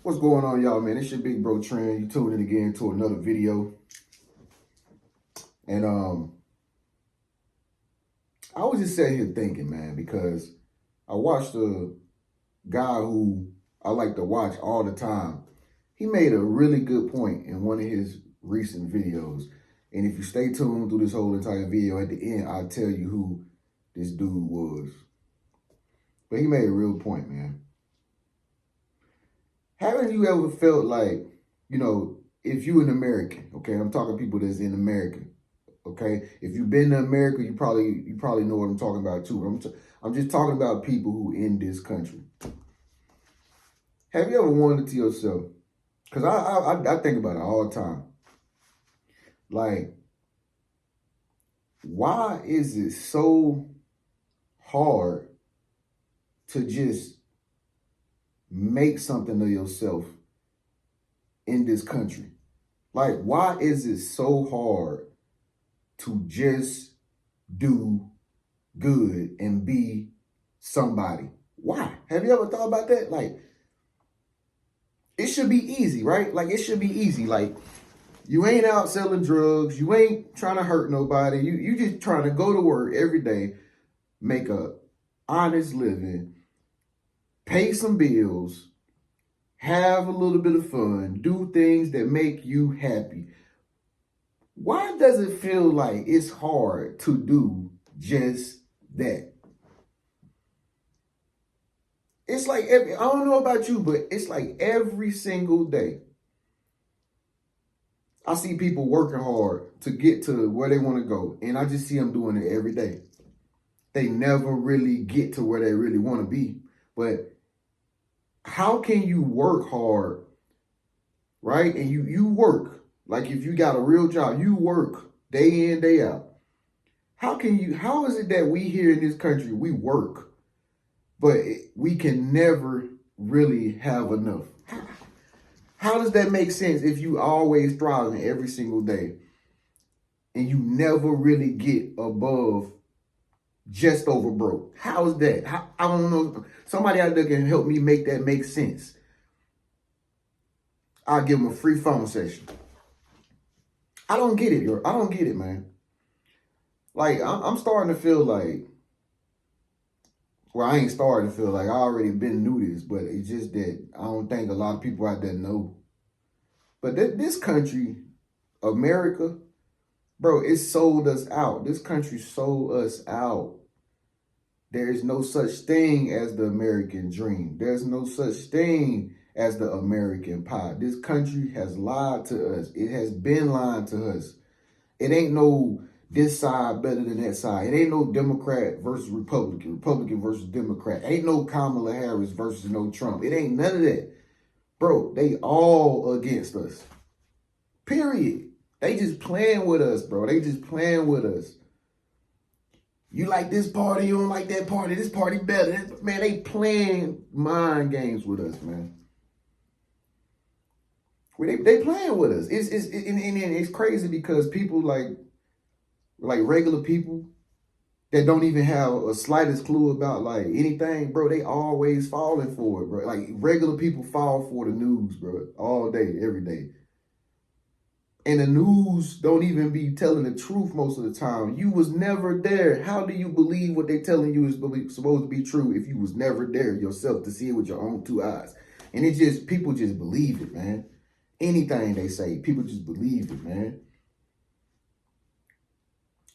What's going on, y'all, man? It's your big bro Trend. You tuned in again to another video. And I was just sitting here thinking, man, because I watched a guy who I like to watch all the time. He made a really good point in one of his recent videos. And if you stay tuned through this whole entire video, at the end, I'll tell you who this dude was. But he made a real point, man. Haven't you ever felt like, if you an American, okay, I'm talking people that's in America, okay? If you've been to America, you probably know what I'm talking about too. I'm just talking about people who in this country. Have you ever wondered to yourself, because I think about it all the time, like, why is it so hard to just make something of yourself in this country? Like, why is it so hard to just do good and be somebody? Why? Have you ever thought about that? Like, it should be easy, right? Like, it should be easy. Like, you ain't out selling drugs. You ain't trying to hurt nobody. You just trying to go to work every day, make a honest living, pay some bills, have a little bit of fun, do things that make you happy. Why does it feel like it's hard to do just that? It's like I don't know about you, but it's like every single day I see people working hard to get to where they want to go, and I just see them doing it every day. They never really get to where they really want to be. But how can you work hard, right? And you work, like if you got a real job, you work day in, day out. How is it that we here in this country, we work, but we can never really have enough? How does that make sense if you always thriving every single day and you never really get above just over broke? How is that? I don't know. Somebody out there can help me make that make sense. I'll give them a free phone session. I don't get it, yo. I don't get it, man. Like, I'm starting to feel like, well, I ain't starting to feel like I already been knew this, but it's just that I don't think a lot of people out there know. But this country, America, bro, it sold us out. This country sold us out. There is no such thing as the American dream. There's no such thing as the American pie. This country has lied to us. It has been lying to us. It ain't no this side better than that side. It ain't no Democrat versus Republican, Republican versus Democrat. Ain't no Kamala Harris versus no Trump. It ain't none of that. Bro, they all against us. Period. They just playing with us, bro. They just playing with us. You like this party, you don't like that party. This party better. Man, they playing mind games with us, man. They playing with us. It's crazy because people like regular people that don't even have a slightest clue about like anything, bro, they always falling for it, bro. Like regular people fall for the news, bro, all day, every day. And the news don't even be telling the truth most of the time. You was never there. How do you believe what they telling you is supposed to be true if you was never there yourself to see it with your own two eyes? And people just believe it, man. Anything they say, people just believe it, man.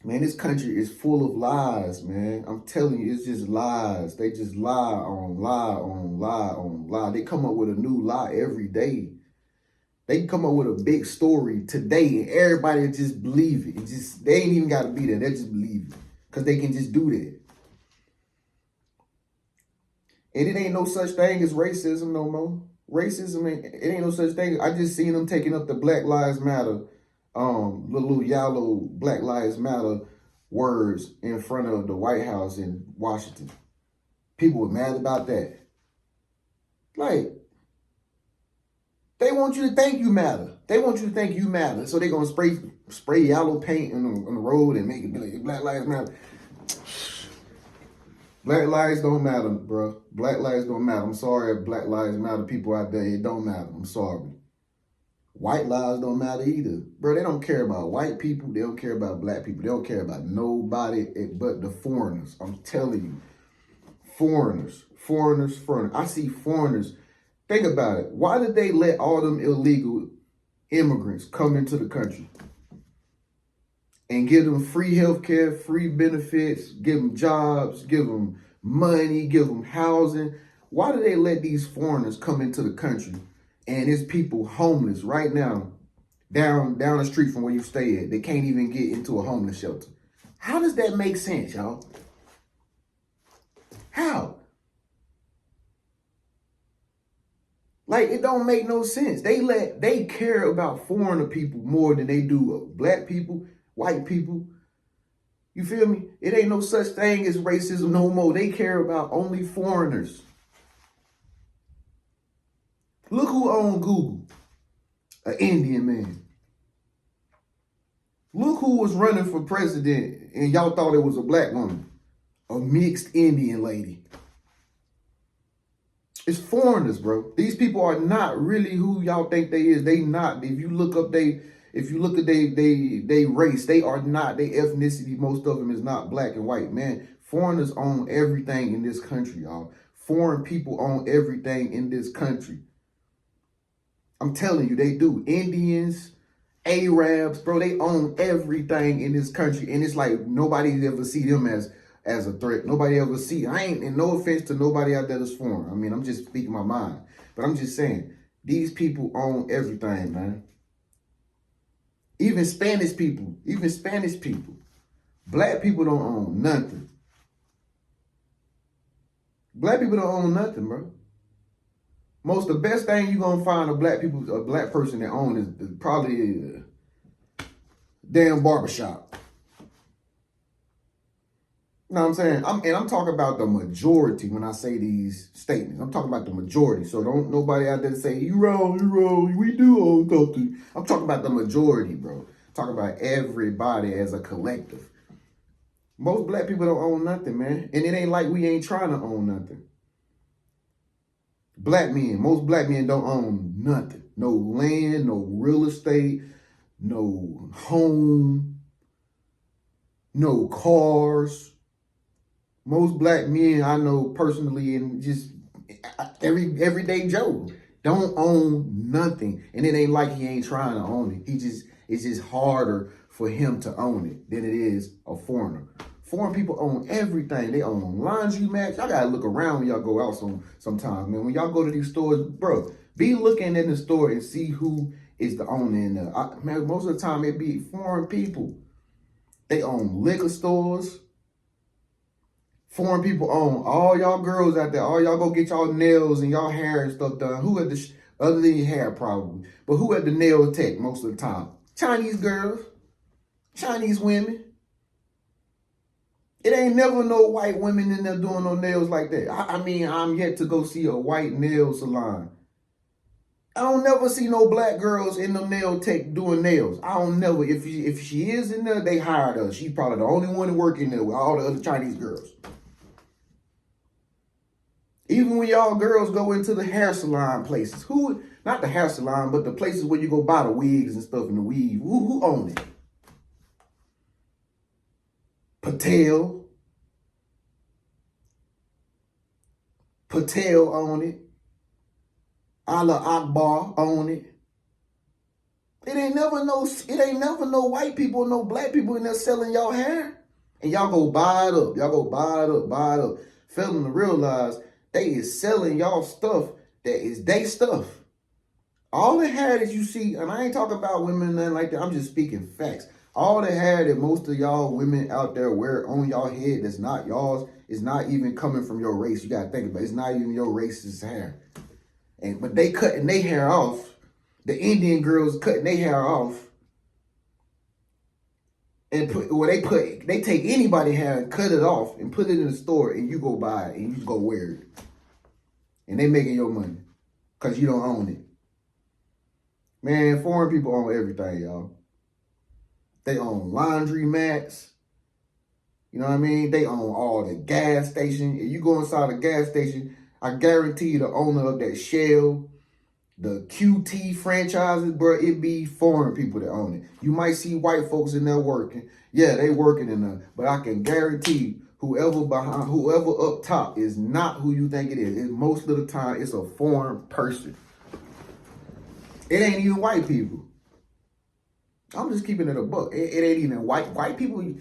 Man, this country is full of lies, man. I'm telling you, it's just lies. They just lie on lie on lie on lie. They come up with a new lie every day. They can come up with a big story today and everybody just believe it. They ain't even got to be there. They just believe it because they can just do that. And it ain't no such thing as racism no more. Racism, it ain't no such thing. I just seen them taking up the Black Lives Matter, little yellow Black Lives Matter words in front of the White House in Washington. People were mad about that. Like, they want you to think you matter. They want you to think you matter. So they're going to spray yellow paint on the road and make it be like Black Lives Matter. Black lives don't matter, bro. Black lives don't matter. I'm sorry if Black lives matter people out there. It don't matter. I'm sorry. White lives don't matter either. Bro, they don't care about white people. They don't care about black people. They don't care about nobody but the foreigners. I'm telling you. Foreigners. I see foreigners. Think about it. Why did they let all them illegal immigrants come into the country and give them free healthcare, free benefits, give them jobs, give them money, give them housing? Why do they let these foreigners come into the country and there's people homeless right now down the street from where you stay at? They can't even get into a homeless shelter. How does that make sense, y'all? How? Like, it don't make no sense. They care about foreigner people more than they do black people, white people. You feel me? It ain't no such thing as racism no more. They care about only foreigners. Look who owned Google. An Indian man. Look who was running for president and y'all thought it was a black woman. A mixed Indian lady. It's foreigners, bro. These people are not really who y'all think they is. They not. If you look at they race, they are not. They ethnicity, most of them is not black and white. Man, foreigners own everything in this country, y'all. Foreign people own everything in this country. I'm telling you, they do. Indians, Arabs, bro, they own everything in this country. And it's like nobody ever see them as a threat. Nobody ever see. I ain't, and no offense to nobody out there that's foreign. I mean, I'm just speaking my mind. But I'm just saying, these people own everything, man. Even Spanish people. Black people don't own nothing. Black people don't own nothing, bro. The best thing you're going to find a black person that own is probably a damn barbershop. You know what I'm saying? I'm talking about the majority when I say these statements. I'm talking about the majority. So don't nobody out there say, you wrong, we do own something. I'm talking about the majority, bro. I'm talking about everybody as a collective. Most black people don't own nothing, man. And it ain't like we ain't trying to own nothing. Most black men don't own nothing. No land, no real estate, no home, no cars. Most black men I know personally and just everyday Joe don't own nothing. And it ain't like he ain't trying to own it. It's just harder for him to own it than it is a foreigner. Foreign people own everything. They own laundromats. Y'all gotta look around when y'all go out sometimes, man. When y'all go to these stores, bro, be looking in the store and see who is the owner in there. Man, most of the time it be foreign people. They own liquor stores. Foreign people own all y'all girls out there. All y'all go get y'all nails and y'all hair and stuff done. Who had the, other than your hair probably, but who had the nail tech most of the time? Chinese girls, Chinese women. It ain't never no white women in there doing no nails like that. I mean, I'm yet to go see a white nail salon. I don't never see no black girls in the nail tech doing nails. I don't never. If she is in there, they hired her. She's probably the only one working there with all the other Chinese girls. Even when y'all girls go into the hair salon places, not the hair salon, but the places where you go buy the wigs and stuff and the weave, who own it? Patel own it. Allah Akbar own it. It ain't never no white people, no black people in there selling y'all hair. And y'all go buy it up. Failing to realize they is selling y'all stuff that is they stuff. All the hair that you see, and I ain't talking about women and nothing like that, I'm just speaking facts. All the hair that most of y'all women out there wear on y'all head that's not y'all's is not even coming from your race. You gotta think about it. It's not even your race's hair. But they cutting their hair off. The Indian girls cutting their hair off. And they take anybody's hair and cut it off and put it in the store and you go buy it and you go wear it. And they making your money. Because you don't own it. Man, foreign people own everything, y'all. They own laundry mats. You know what I mean? They own all the gas station. If you go inside a gas station, I guarantee you the owner of that Shell, the QT franchises, bro, it be foreign people that own it. You might see white folks in there working. Yeah, they working in there. But I can guarantee you, whoever up top is not who you think it is. Most of the time, it's a foreign person. It ain't even white people. I'm just keeping it a buck. It ain't even white people.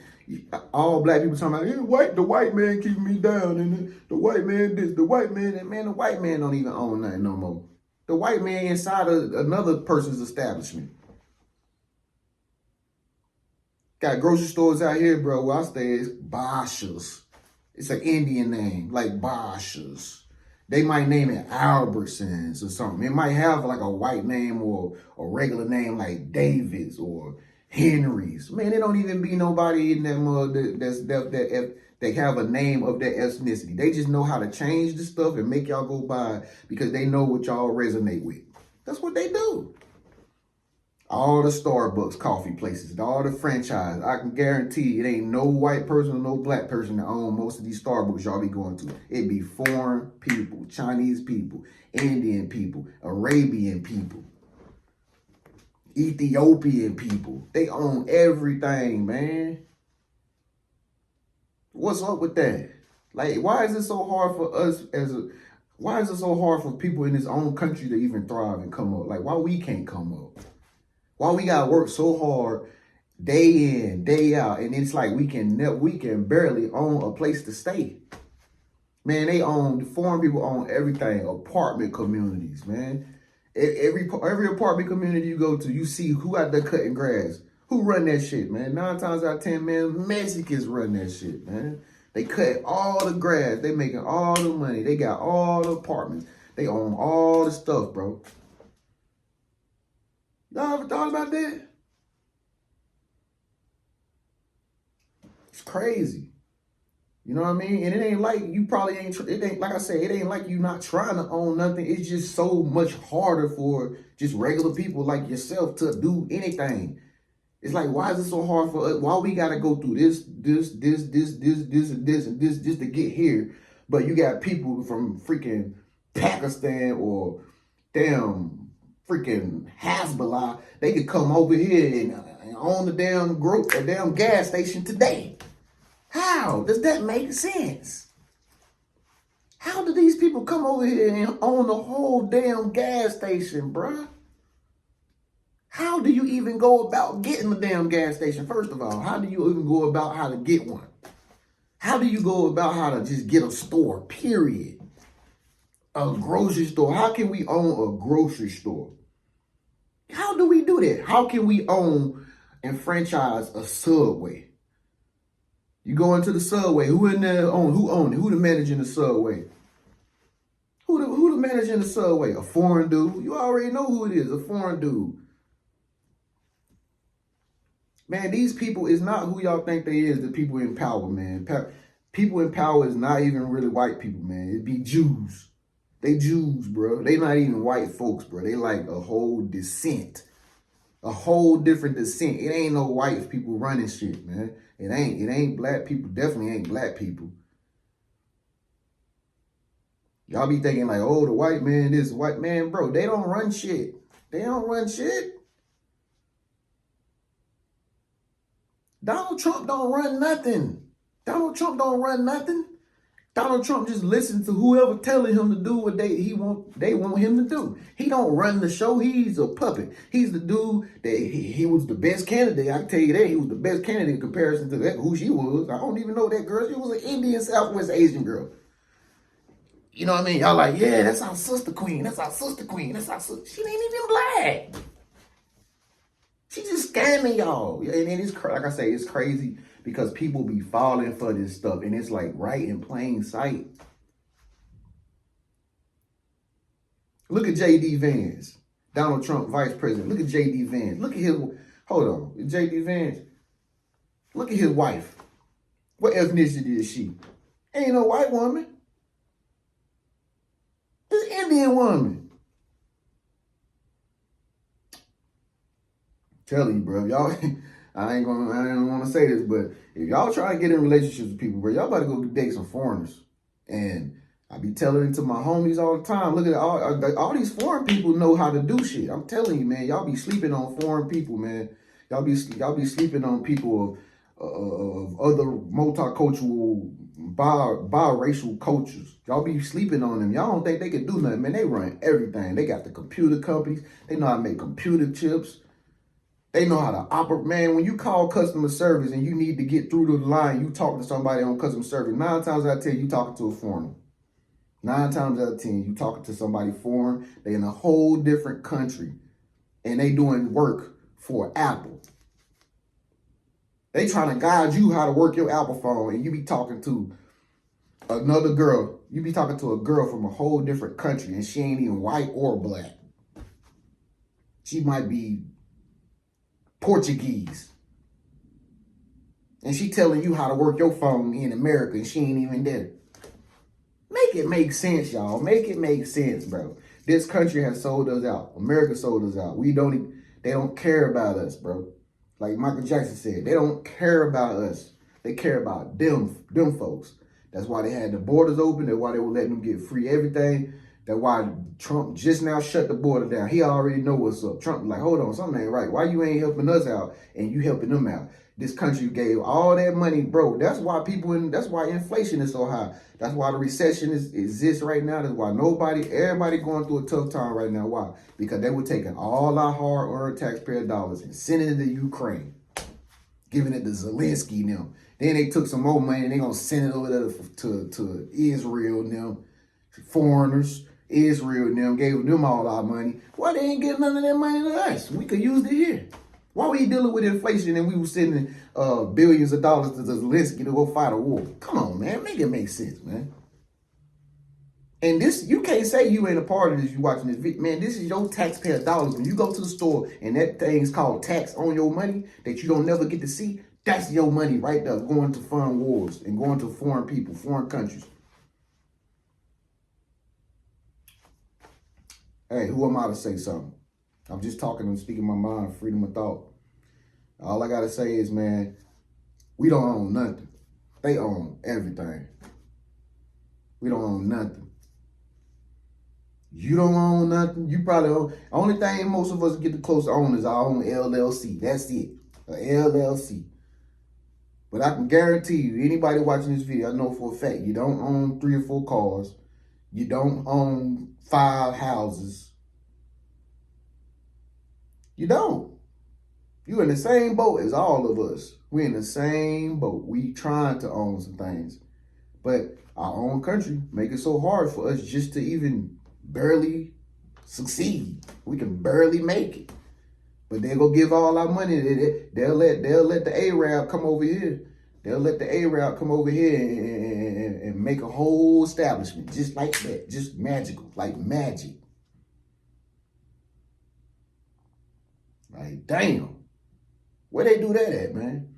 All black people talking about, the white man keeping me down, and the white man this, the white man that. Man, the white man don't even own nothing no more. The white man inside of another person's establishment. Got grocery stores out here, bro, where I stay. It's Bashas. It's an Indian name, like Bashas. They might name it Albertsons or something. It might have like a white name or a regular name like Davis or Henry's. Man, they don't even be nobody in that mud that they have a name of their ethnicity. They just know how to change the stuff and make y'all go by because they know what y'all resonate with. That's what they do. All the Starbucks coffee places, all the franchise, I can guarantee it ain't no white person or no black person that own most of these Starbucks y'all be going to. It be foreign people, Chinese people, Indian people, Arabian people, Ethiopian people. They own everything, man. What's up with that? Like, why is it so hard for us why is it so hard for people in this own country to even thrive and come up? Like, why we can't come up? Why we gotta work so hard day in, day out, and it's like we can barely own a place to stay. Man, the foreign people own everything, apartment communities, man. Every apartment community you go to, you see who out there cutting grass. Who run that shit, man? 9 times out of 10, man, Mexicans run that shit, man. They cut all the grass. They making all the money. They got all the apartments. They own all the stuff, bro. Y'all ever thought about that? It's crazy. You know what I mean? And it ain't like you probably ain't, it ain't, like I said, it ain't like you not trying to own nothing. It's just so much harder for just regular people like yourself to do anything. It's like, why is it so hard for us? Why we got to go through this, and this just to get here? But you got people from freaking Pakistan or damn freaking Hezbollah. They could come over here and own the damn gas station today. How does that make sense? How do these people come over here and own the whole damn gas station, bruh? How do you even go about getting the damn gas station? First of all, how do you even go about how to get one? How do you go about how to just get a store, period? A grocery store. How can we own a grocery store? How do we do that? How can we own and franchise a Subway? You go into the Subway. Who in there own? Who own it? Who the manager in the Subway? Who the manager in the Subway? A foreign dude. You already know who it is. A foreign dude. Man, these people is not who y'all think they is. The people in power, man. People in power is not even really white people, man. It be Jews. They Jews, bro. They not even white folks, bro. They like a whole descent. A whole different descent. It ain't no white people running shit, man. It ain't black people. Definitely ain't black people. Y'all be thinking like, oh, the white man, this white man, bro. They don't run shit. They don't run shit. Donald Trump don't run nothing. Donald Trump don't run nothing. Donald Trump just listens to whoever telling him to do what they want him to do. He don't run the show. He's a puppet. He's the dude that he was the best candidate. I can tell you that. He was the best candidate in comparison to that, who she was. I don't even know that girl. She was an Indian Southwest Asian girl. You know what I mean? Y'all like, yeah, that's our sister queen. That's our sister queen. That's our sister. She ain't even black. She just scamming y'all. And it's, like I say, it's crazy because people be falling for this stuff. And it's like right in plain sight. Look at J.D. Vance. Donald Trump, vice president. Look at J.D. Vance. Look at his, hold on. J.D. Vance. Look at his wife. What ethnicity is she? Ain't no white woman. It's an Indian woman. Tell you, bro, y'all I ain't want to say this, but if y'all try to get in relationships with people, bro, y'all better go date some foreigners. And I be telling it to my homies all the time. Look at all these foreign people know how to do shit. I'm telling you, man, y'all be sleeping on foreign people, man. Y'all be sleeping on people of other multicultural, biracial cultures. Y'all be sleeping on them. Y'all don't think they can do nothing, man. They run everything. They got the computer companies. They know how to make computer chips. They know how to operate. Man, when you call customer service and you need to get through to the line, you talk to somebody on customer service, 9 times out of 10, you talking to a foreigner. 9 times out of 10, you talking to somebody foreign. They in a whole different country, and they doing work for Apple. They trying to guide you how to work your Apple phone, and you be talking to another girl. You be talking to a girl from a whole different country, and she ain't even white or black. She might be Portuguese. And she telling you how to work your phone in America, and she ain't even there. Make it make sense, y'all. Make it make sense, bro. This country has sold us out. America sold us out. They don't care about us, bro. Like Michael Jackson said, they don't care about us. They care about them folks. That's why they had the borders open. That's why they were letting them get free everything. That's why Trump just now shut the border down. He already know what's up. Trump like, hold on, something ain't right. Why you ain't helping us out and you helping them out? This country gave all that money, bro. That's why that's why inflation is so high. That's why the recession exists right now. That's why everybody going through a tough time right now. Why? Because they were taking all our hard-earned taxpayer dollars and sending it to Ukraine, giving it to Zelensky and them. Then they took some more money and they gonna send it over there to Israel and them, foreigners. Israel and them gave them all our money. Why they ain't giving none of that money to us? We could use it here. Why we dealing with inflation and we were sending billions of dollars to Zelensky to go fight a war? Come on, man. Make it make sense, man. And this, you can't say you ain't a part of this, you watching this video. Man, this is your taxpayer dollars. When you go to the store and that thing's called tax on your money that you don't never get to see, that's your money right there going to fund wars and going to foreign people, foreign countries. Hey, who am I to say something? I'm just talking and speaking my mind, freedom of thought. All I got to say is, man, we don't own nothing. They own everything. We don't own nothing. You don't own nothing. You probably own. Only thing most of us get the close to own is our own LLC. That's it. A LLC. But I can guarantee you, anybody watching this video, I know for a fact, you don't own 3 or 4 cars. You don't own 5 houses. You don't. You in the same boat as all of us. We in the same boat. We trying to own some things. But our own country make it so hard for us just to even barely succeed. We can barely make it. But they go give all our money. They'll let the Arab come over here. They'll let the Arab come over here and make a whole establishment just like that. Just magical, like magic. Like, damn. Where they do that at, man?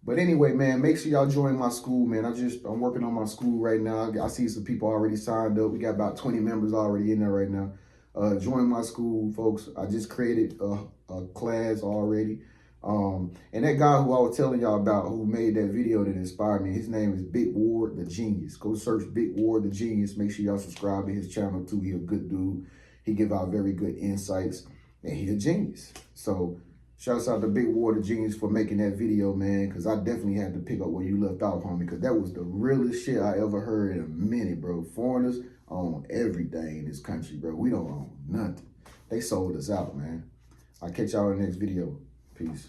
But anyway, man, make sure y'all join my school, man. I'm working on my school right now. I see some people already signed up. We got about 20 members already in there right now. Join my school, folks. I just created a class already. And that guy who I was telling y'all about who made that video that inspired me, his name is Big Ward the Genius. Go search Big Ward the Genius. Make sure y'all subscribe to his channel too. He a good dude. He give out very good insights. And he a genius. So shouts out to Big Ward the Genius for making that video, man, because I definitely had to pick up where you left off, homie, because that was the realest shit I ever heard in a minute, bro. Foreigners own everything in this country, bro. We don't own nothing. They sold us out, man. I'll catch y'all in the next video. Peace.